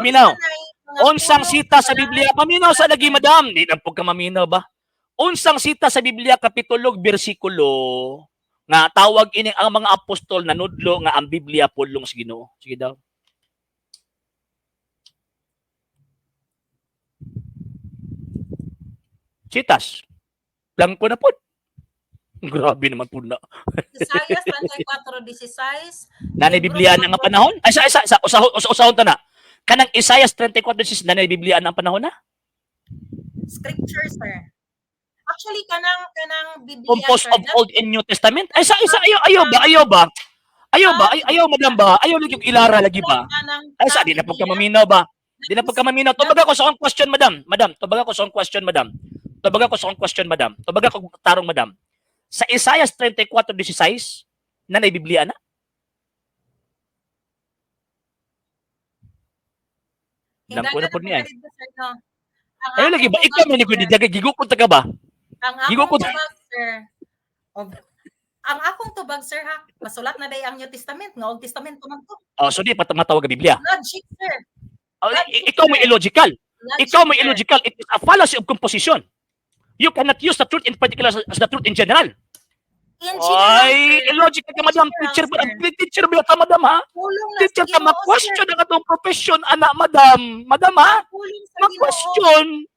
Paminaw. mga Unsang pulong sita sa wala Biblia, paminaw sa lagi, madam. Di na po ka maminaw ba? Unsang sita sa Biblia, kapitulo, bersikulo, nga tawag ini ang mga apostol na nudlo nga ang Biblia pulong sa Ginoo. Sige daw. Citas. Blanco na po. Grabe naman po na. Isaiah 34:16. Nanay Biblia na nga panahon? Ay, usahon ta na. Kanang Isaiah 34:16 nanay Biblia na ang panahon na? Scripture, sir. Actually, kanang Biblia, Composed sir, of Old and New Testament? Ay, ayaw ba? Ayaw, madam ba? Ayaw lagi yung ilara lagi ba? Ay, di na po ka maminaw ba? Di na po ka maminaw. Tubaga ko sa akong question, madam. Tubaga ko sa akong question, madam. Tubaga ko tarong, madam. Sa Isaiah 34:16, nanay Biblia na? Alam ko na po niya. Ayaw lagi ba? Ikaw may nikundi. Gigukot ka ba? Ang akong tubag, sir. Ang akong tubag, sir, ha? Masulat na day ang New Testament. Nga Old Testament naman to. Oh, so di matawag ang Biblia. Logic, sir. Ikaw may illogical. Ikaw may illogical. It is a fallacy of composition. You cannot use the truth in particular as the truth in general. Ay, illogical ka, madam. Teacher ba ka, madam, ha? Teacher ka, mag-question ang atong profession, anak, madam. Madam, ha? Mag-question.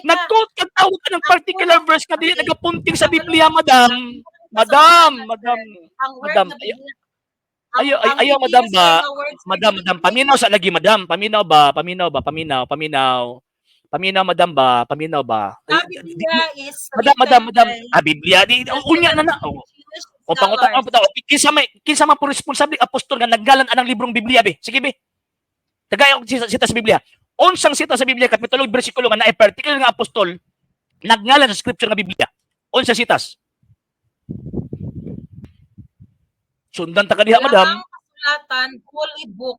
Nag-quote ka, tawag ka ng particular verse ka, di nagapunting sa Biblia, madam. Madam. Ayaw, madam ba? Madam, paminaw sa lagi, madam. Paminaw, madam ba? Paminaw ba? Madam. Biblia. Unya na. O pangutan ang putaw. Kinsa man po responsable apostol nga naggalan anang librong Biblia, be. Sige, be. Tagay sita sa Biblia. Unsang sita sa Biblia, kapitulo, bersikulo nga na particular nga apostol nagngalan sa scripture nga Biblia. Unsang sitas? Sundan ta kaniya, madam. Kasulatan, holy book.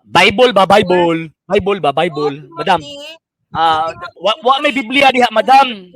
Bible ba? Bible. Madam. Wa may Biblia diha, madam.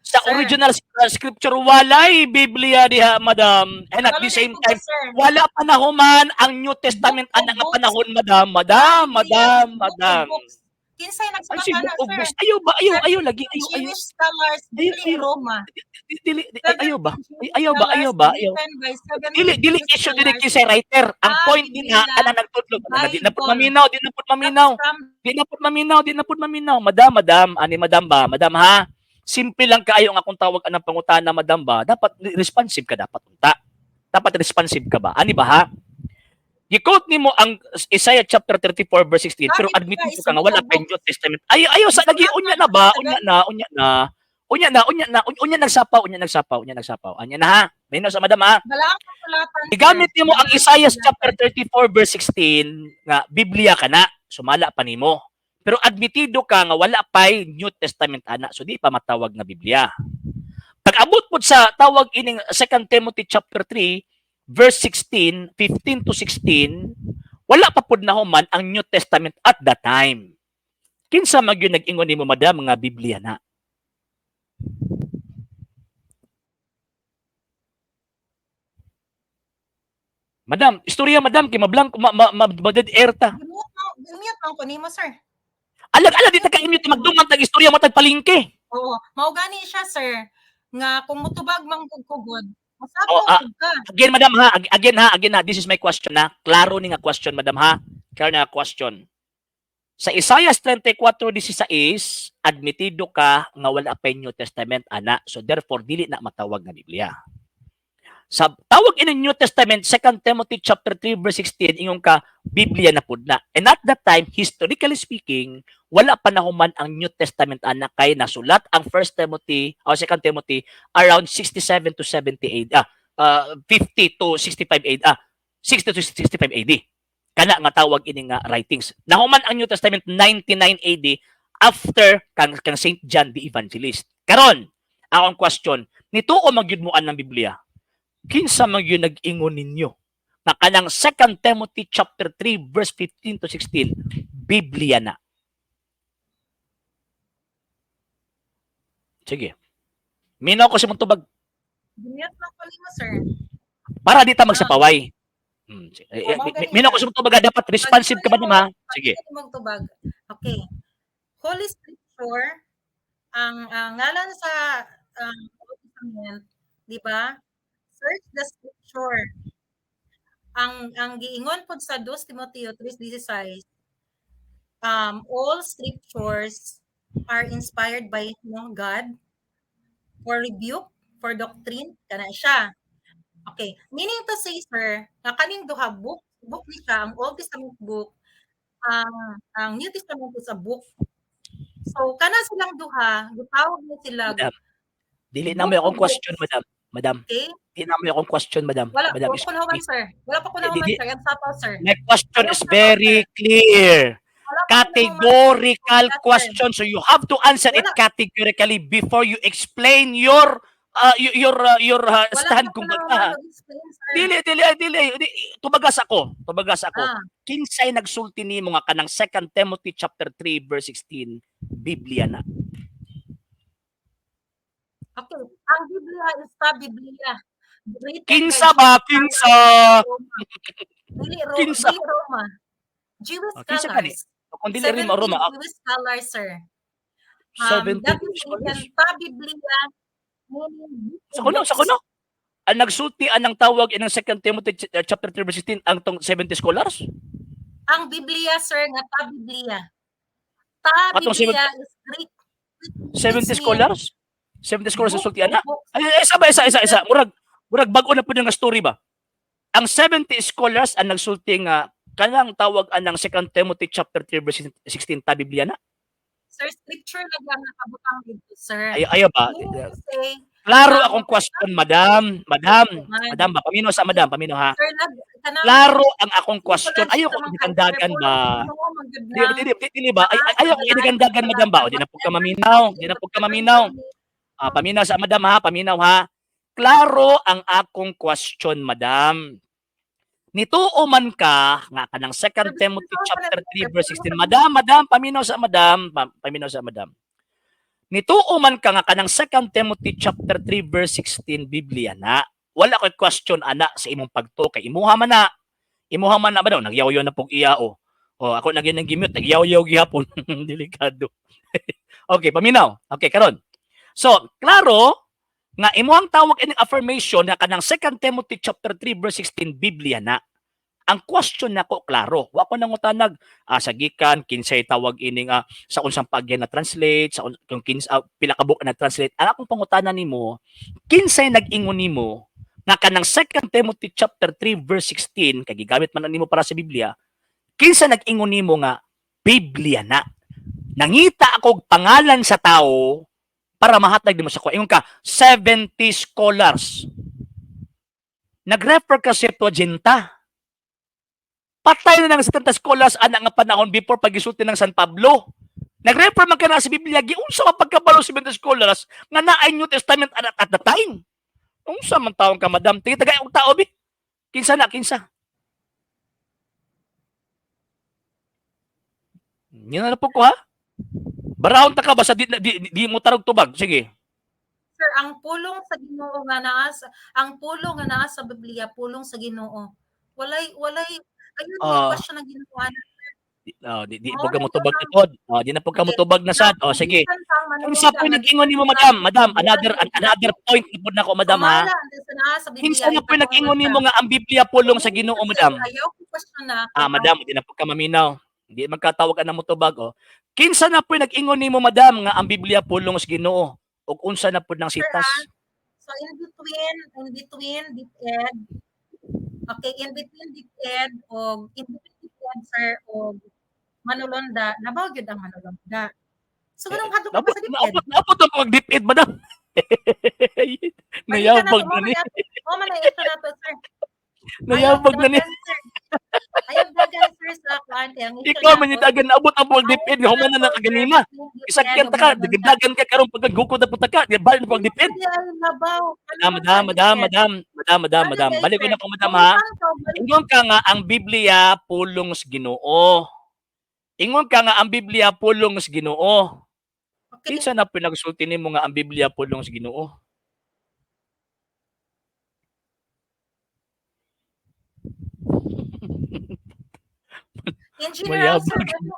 Sa original scripture, walay Biblia diha, madam. And at the same time, wala panahuman ang New Testament anak nga panahon, madam. Kinsay nagsulat na, sir? Ayaw lagi. Jewish scholars, dili Roma. Ayaw ba? Dili issue dili kay writer. Ang point din nga ana nagtudlog. Di na pud maminaw. Madam, ani madam ba? Madam, ha? Simple lang kaayo nga kung tawag anang pangutana, madam ba? Dapat responsive ka dapat unta. Dapat responsive ka ba? Ani ba, ha? I-quote nimo ang Isaiah chapter 34 verse 16, pero admit mo ka nga wala pa New Testament. Ayaw sa lagi unya na ba? Unya nagsapaw. Anya na, ha? Mayno sa madam, ha? Igamit nimo ang Isaiah chapter 34 verse 16 nga Biblia ka na, sumala pa nimo. Pero admitido ka nga wala pa New Testament ana, so di pa matawag nga Biblia. Pag-abot po sa tawag ining 2 Timothy chapter 3 verse 15 to 16, wala pa pud nahuman ang New Testament at that time. Kinsa man gyud nag-ingon nimo, madam, nga Biblia na? Madam, istorya, madam, kay mablank dead air ta. Gumiyot man ko nimo, sir. Alag di ta ka-imute magduman tag istorya mo tag palingke. Oo, mao gani siya, sir. Nga kung mutubag man kugod. Again, madam, ha? Again, ha? This is my question, ha? Klaro ni nga question, madam, ha? Klaro ni nga question. Sa Isaiah 34:16, admitido ka nga wala pa New Testament, ana. So, therefore, dili na matawag na Biblia. Sa tawag in New Testament, 2 Timothy chapter 3 verse 16, ingon ka, Biblia na pud na. And at that time, historically speaking, wala pa nahuman ang New Testament anak kay nasulat ang 1 Timothy o 2 Timothy around 67 to 78 50 to 65 AD 60 to 65 AD. Kana nga tawag ini nga writings. Nahuman ang New Testament 99 AD after kang Saint John the Evangelist. Karon, akong question, nituo magyud mo ang Biblia. Kinsa man gyud nag-ingon ninyo na kanang 2 Timothy chapter 3 verse 15 to 16 Biblia na? Sige. Minaw ko si mong tubag. Gumiyot lang ko nimo, sir. Para di ta magsapaway. Mao gani Mino ko siya. sumutubag dapat responsive ka ba naman? Sige. Pag mo tubag. Okay. Holy Scripture, ang ngalan sa Old Testament, di ba? Search the Scripture. Ang giingon pod sa 2 Timoteo 3:16, all scriptures are inspired by God for rebuke, for doctrine, kana siya. Okay. Meaning to say, sir, nga kaning duha book ni siya, ang Old Testament book, ang New Testament is a book. So kana silang duha, gitawag na sila Madam, dili na book mo of akong question, books. madam. Madam, Okay? dili na mo akong question, madam. Wala Madam, pa ko excuse nahuman, me. sir. Wala pa ko nahuman, sir. Ang sapaw, sir. My question Ayaw is ko nahuman, very sir. clear. Wala pa ko nahuman, sir. Categorical Yes, sir. question. So you have to answer it Wala. categorically before you explain your Wala stand pa ko kumbaga. nahuman mag-explain, sir. Dili. Tubagas ako. Ah, Kinsay nagsulti nimo nga kanang 2 Timothy chapter 3 verse 16 Biblia na. okay. Ang Biblia is pa Biblia. Written Kinsa by ba? Jewish Kinsa? scholars. Kinsa? Dili Roma. Jewish Kinsa gani? scholars. Kung dili rin 70 maruma, Jewish scholars, sir. 70 That is scholars. written pa Biblia, meaning Sa kuno. Ang nagsulti ang tawag in 2 Timothy chapter 3 verse 16 ang tong 70 scholars? Ang Biblia, sir, nga ta Biblia. Ta Katong Biblia is Greek. 70 Which scholars? 70 scholars ang book sulti ana? of books. Isa. Murag bago na po nga story ba? Ang 70 scholars ang nagsulti nga kanang tawag anang 2 Timothy chapter 3 verse 16 ta Biblia na? Sir, scripture na lang nakabutang dito, sir. Ayaw ba? Meaning to say, Klaro akong question, madam. Madam ba? Paminaw sa madam, paminaw ha. sir, Klaro ang akong question. Ayaw ko idigandagan ba? Dili ba? Ayaw ko idigandagan, madam ba? O di na po ka maminaw. Paminaw sa madam ha, paminaw ha. Klaro ang akong question, madam. Nituo man ka nga kanang 2 Timothy chapter 3 verse 16. Madam, paminaw sa madam. Nituo man ka nga kanang 2 Timothy chapter 3 verse 16 Biblia na. Wala ko'y question ana sa imong pagto kay imuha man na ba daw nagyaw-yaw na pug iya o. O ako na gyud nang gimute, nagyaw-yaw gihapon. Delikado. Okay, paminaw. Okay, karon. So, klaro nga imuhang tawag ining affirmation na kanang 2 Timothy chapter 3 verse 16 Biblia na. Ang question nako klaro. Wa ko nangutanag sa gikan kinsay tawag ining sa unsang paagyan na translate, sa kung pila ka book na translate. Ang akong pangutanan nimo, kinsay nag-ingon nimo nga kanang 2 Timothy chapter 3 verse 16 kay gigamit man nimo para sa Biblia. Kinsa nag-ingon nimo nga Biblia na? Nangita ako pangalan sa tao para mahatag nimo sa ko. Ingon ka 70 scholars. Nag-refer ka sa Septuaginta. Patay na ng 70 scholars ana nga panahon before pagisulti ng San Pablo. Nag-refer man ka na sa Biblia, giunsa man pagkabalo 70 scholars nga naay New Testament at the time. Unsa man taon ka, madam? Tagay og tao bi. Kinsa? Yan na po ko ha. Barahon ta ka ba sa di mo tarog tubag? Sige. Sir, ang pulong sa Ginoo nga naa sa Biblia, pulong sa Ginoo. Walay ayun yung question ng Ginoo. Di po ka mo tubag na pod. Di na po ka mo tubag na sad. Sige. Kinsa po nag-ingon nimo, madam? Madam, another point na po nako, madam ha. Kinsa na po nag-ingon nimo nga ang Biblia pulong sa Ginoo, madam? Ayaw ko question na. Madam, di na po ka maminaw. Di magkatawag na mo tubag Kinsa na po nag-ingon nimo, madam, nga ang Biblia pulong sa Ginoo? Ug unsa na po nang sitas? So in between deep ed. Okay, in between deep ed o in between deep ed, sir, o manulonda, nabaw gyud ang manulonda. So ganun hadto ka sa deep ed. Naabot ang pag deep ed, madam. Nayabag na ni. Man na ito na to, sir. Nayabag na ni. Ayaw dagan, sir, sa klante. Ikaw man yung dagan naabot ang pag deep ed. Human na nakaganina. Isakyan ta ka, dagan ka karon pag gukod na punta ka. Di ba pag deep ed? Madam. Balik ko na po, madam ha. Ingon ka nga ang Biblia pulong sa Ginoo. Ingon ka nga ang Biblia pulong sa Ginoo. Kinsa na pinagsulti nimo nga ang Biblia pulong sa Ginoo? In general, sir, Mayabang. ano,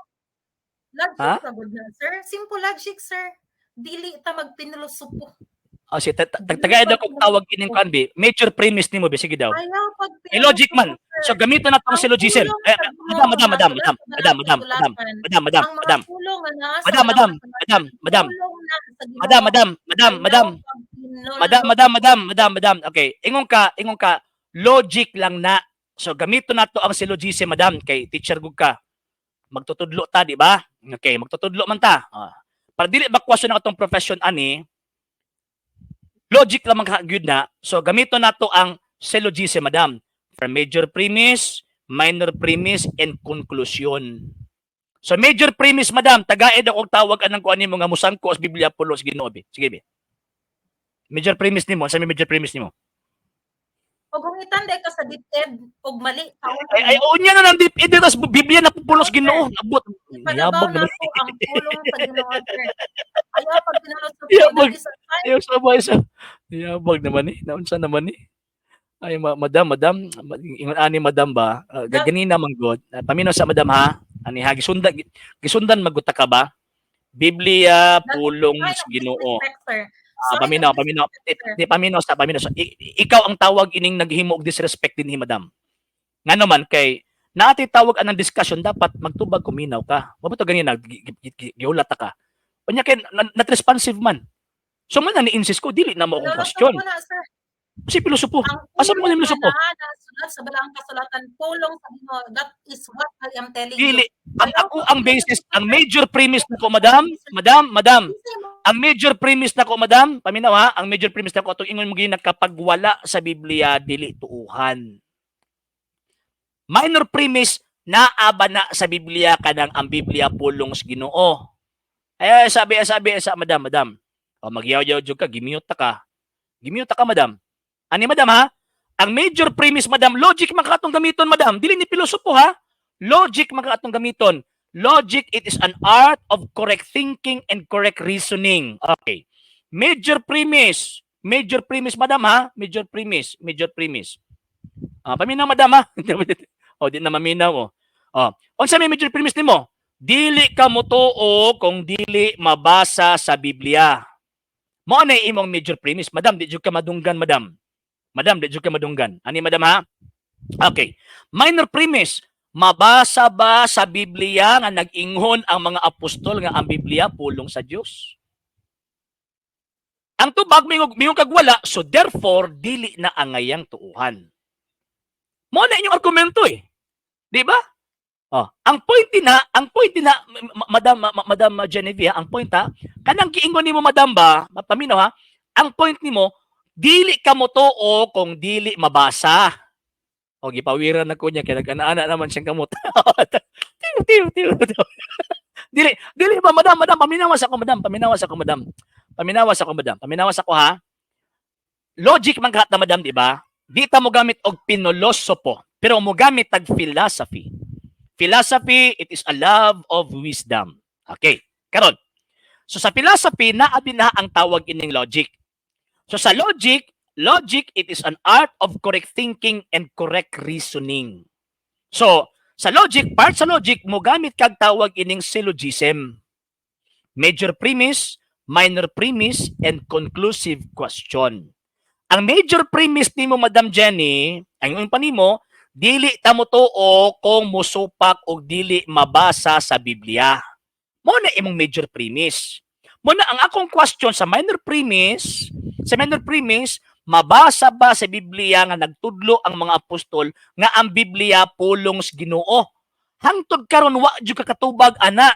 logic Ha? na gud na, sir. Simple logic, sir. Dili ta magpinulosopo. O si Dili tagay daw kog tawag ining pagpinulosopo. kan bi. Major premise nimo bi sige daw. Ayaw May logic pagpinulosopo, man. sir. So gamiton na tong Ang syllogism. pulong sa Madam, Ginoo madam, nga madam, sulat madam, sa madam, Balang madam, madam, Kasulatan, madam, madam, ang mga madam, pulong nga naa sa madam, Balang madam, madam, Kasulatan, madam, pulong na sa madam, Ginoo. madam, madam, Ayaw madam, madam, madam, pagpinulosopo. madam, madam, madam. Okay, ingon ka, logic lang na. So gamito na to ang syllogism, madam, kay teacher gud ka. Magtutudlo ta, di ba? Okay, magtutudlo man ta. Para dili ba question na atong profession ani, logic lang man gyud na. So gamito na to ang syllogism, madam. For major premise, minor premise, and conclusion. So major premise, madam, tagaid ako tawag anang kuan nimo nga musangko as Biblia pulo sa Ginoo bi. Sige bi. Major premise nimo, sa major premise nimo. Ug kung itanday ka sa DepEd ug mali Ay unya na ng DepEd tas Biblia na pulos Ginoo. Abot. ipadabaw Yabag na naman. ko ang pulong sa Ginoo, sir. Ayaw pagpinulosopo. Yabag. That is a sign. Ayaw sa. Yabag naman eh. Naunsa naman eh. Ay madam, ingon ani madam ba? Gaganina man god. Paminaw sa madam ha. Ani ha gisundan maguta ka ba? Biblia pulong Sign sa of Ginoo. disrespect, sir. Paminaw. Di paminaw. Ikaw ang tawag ining naghimo og disrespect dinhi madam. Nga naman kay naati tawag anang discussion dapat magtubag kuminaw ka. Wa ba to ganina giulat ka. Unya kay not responsive man. So man ni insist ko dili na mo akong question. Pinulosopo na, sir. Kasi pilosopo. Ang Asa mo pulong ni pilosopo? na naa na sulat sa Balang Kasulatan, pulong sa Ginoo. That is what I am telling you. Dili. Ang basis, ang major premise nako madam, ang major premise nako madam, paminaw ha, ang major premise nako atong ingon mo gina kapag wala sa Biblia dili tuuhan. Minor premise naaba na sa Biblia kanang ang Biblia pulong sa Ginoo. Ay sabi sa madam. O magyaw-yaw jud ka, gimute ka. Gimute ka madam. Ani madam ha? Ang major premise madam, logic man katong gamiton madam. Dili ni pilosopo ha. Logic man katong gamiton. Logic, it is an art of correct thinking and correct reasoning. Okay. Major premise madam ha. Major premise. Paminaw madam ha. O di na maminaw o. Unsa may major premise nimo? Dili ka motuo kung dili mabasa sa Biblia. Mo na imong major premise, madam, di jud ka madunggan madam. Madam, di jud ka madunggan. Ani madam ha? Okay. Minor premise, mabasa ba sa Biblia nga nag-ingon ang mga apostol nga ang Biblia pulong sa Dios? Ang tubag mingong kagwala, so therefore dili na angayang tuuhan. Mo na inyong argumento eh. Di ba? Ang point na Madam Genevieve, ang point ha, kanang giingon nimo madam ba, paminaw ha, ang point nimo dili ka motuo kung dili mabasa. O gipawiran na ko niya kay nag-ana naman siyang kamot. Tiw. Dili ba madam, paminawas ako ha. Logic man kahat na madam, di ba? Di ta mo gamit og pinolosopo, pero mo gamit tag philosophy. Philosophy, it is a love of wisdom. Okay, karon. So sa philosophy, naabi na ang tawag ining logic. So sa logic, it is an art of correct thinking and correct reasoning. So, sa logic, part sa logic, mo gamit kag tawag ining syllogism. Major premise, minor premise, and conclusive question. Ang major premise nimo, Madam Jenny, ang yung panimo, dili ta mo tuo kung musupak o dili mabasa sa Biblia. Mo na imong major premise. Mo na ang akong question sa minor premise, mabasa ba sa Biblia nga nagtudlo ang mga apostol nga ang Biblia pulong sa Ginoo? Hangtod karon wa jud ka katubag ana.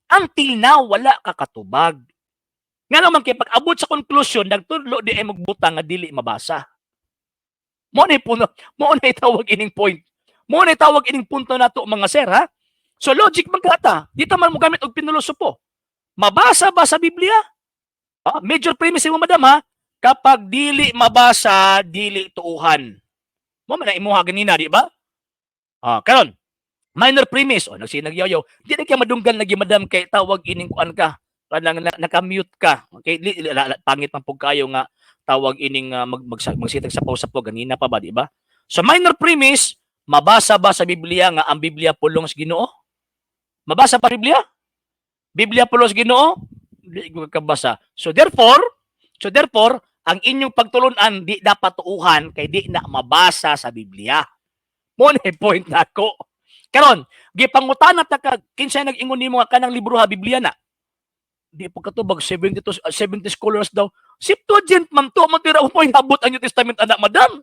Until now wala ka katubag. Nga naman kay pag-abot sa conclusion nagtudlo di ay magbutang nga dili mabasa. Mo na tawag ining point. Mo na tawag ining punto nato mga sir ha. So logic man kata, di ta man mo gamit og pinulosopo. Mabasa ba sa Biblia? Major premise mo madam ha, kapag dili mabasa, dili tuuhan. Mo man na imuha ganina, di ba? Karon, minor premise, nagsinagyaw-yaw. Di na kaya madunggan lagi madam kay tawag ining kuan ka. Kanang naka-mute ka. Okay, pangit man pug kayo nga tawag ining magsitag sa pausa po ganina pa ba, di ba? So minor premise, Mabasa ba sa Biblia nga ang Biblia pulong sa Ginoo? Mabasa pa Biblia? Biblia pulong sa Ginoo? Di ko kabasa. So therefore, ang inyong pagtulunan di dapat tuuhan kay di na mabasa sa Biblia. Mo na point nako. Karon, gipangutana ta kag kinsa nag-ingon nimo nga kanang libro ha Biblia na. Di pa katubag 70 to 70 scholars daw. Septuagint man to man tira mo inabot ang New Testament anak madam.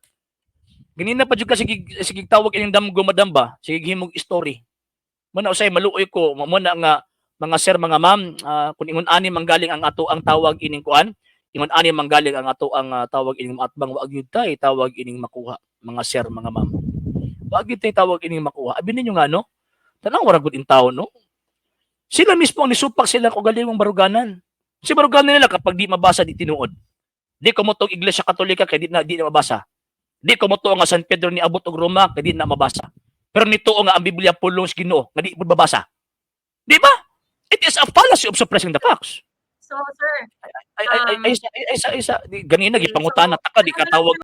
Ganina pa jud ka sige tawag ining damgo madam ba? Sige himog story. Mo na usay maluoy ko mo na nga mga sir mga ma'am kung ingon ani manggaling ang ato ang tawag ining kuan, ingon ani manggaling ang ato ang tawag ining atbang wa gyud tay tawag ining makuha mga sir mga ma'am. Wa gyud tay tawag ining makuha. Abi ninyo nga no? Tanang wala gud in tawo no? Sila mismo ang nisupak sila ko galingong baruganan. Si baruganan nila kapag di mabasa di tinuod. Di ko mo tong Iglesia Katolika kay di na mabasa. Di ko mo to nga San Pedro ni abot og Roma kay di na mabasa. Pero nito nga ang Biblia pulong sa Ginoo nga di mo babasa. Di ba? It is a fallacy of suppressing the facts. So, sir, Ganina okay, gipangutana ta ka di ka tawag